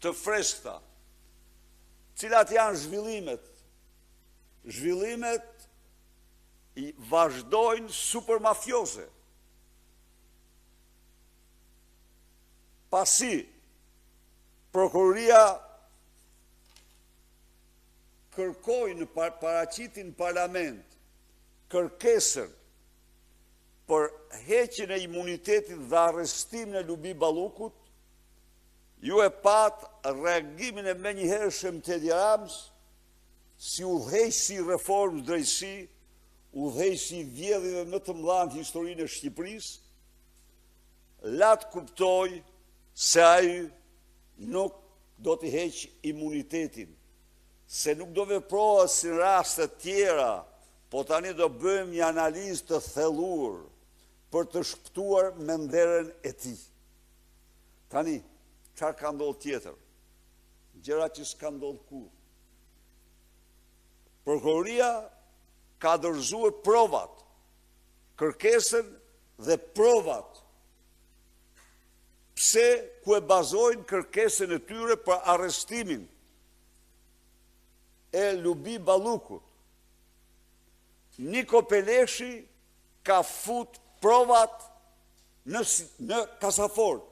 të freskëta, cilat janë zhvillimet i vazhdojnë supermafioze. Pasi prokuroria kërkoi në paraqitin parlament kërkesën për heqjen e imunitetit dhe arrestimin e Lubi Ballukut, ju e pat reagimin e menjëhershëm të Edi Ramës si udhëheqësi i reformës drejtësi, udhëheqësi i vjedhjeve më të mëdha në historinë e Shqipërisë, latë kuptoj se ai nuk do t'i heqë imunitetin, se nuk do veprohet si në raste tjera, po tani do bëjmë një analizë të thelluar për të shpëtuar menderën e tij. Tani, çfarë ka ndodhur tjetër? Gjëra që s'ka ndodhur kurrë. Prokuroria ka dorëzuar provat, kërkesën dhe provat. Pse ku e bazojnë kërkesën e tyre për arrestimin e Lubi Ballukut? Niko Peleshi ka fut provat në kasafort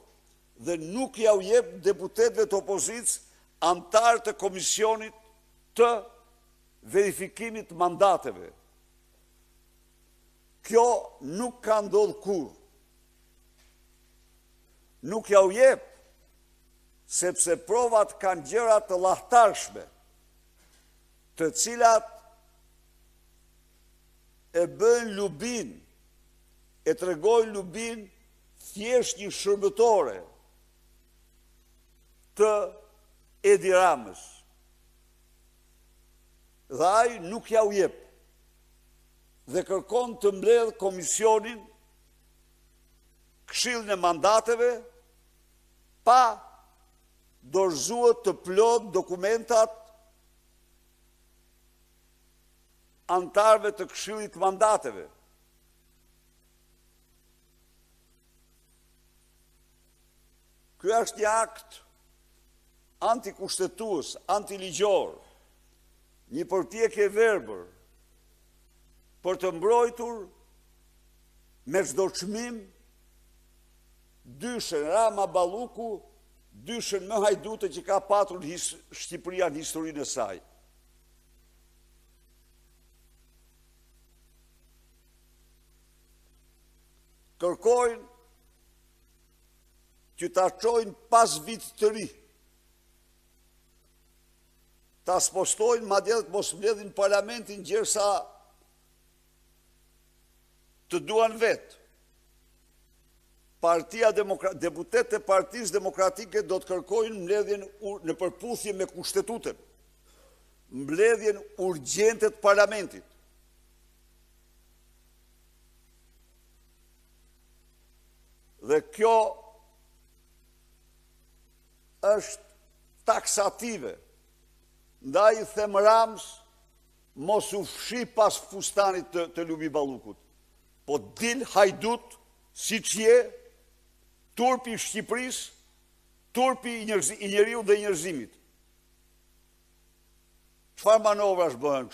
dhe nuk ja u jep deputetëve të opozicës antarë të komisionit të verifikimit mandateve. Kjo nuk ka ndodhur kurrë. Nuk ja u jep, sepse provat kanë gjëra të lahtarshme, të cilat e bën Lubin, e tregojnë Lubin thjesht një shërbëtore të Edi Ramës. Dhe ai nuk ja u jep dhe kërkon të mbledh komisionin, këshillin e mandateve, pa dorëzuar të plot dokumentat antarëve të këshillit mandateve. Ky është një akt antikushtetues, antiligjor, një përpjekje verbër për të mbrojtur me çdo çmim dyshën Rama Balluku, dyshën më hajdute që ka patur Shqipëria në historinë e saj. Kërkojnë që ta çojnë pas vit të ri, ta spostojnë madje të mos mbledhin parlamentin gjersa të duan vetë. Deputetët e Partisë Demokratike do të kërkojnë mbledhjen në përputhje me kushtetutën, mbledhjen urgjente të parlamentit. Dhe kjo është taksative, ndaj them Ramës mos u fshi pas fustanit të Lubi Ballukut, po dil hajdut siç je, turpi i Shqipërisë, turpi i njeriu dhe i njerëzimit. Çfarë manovrash bëhen?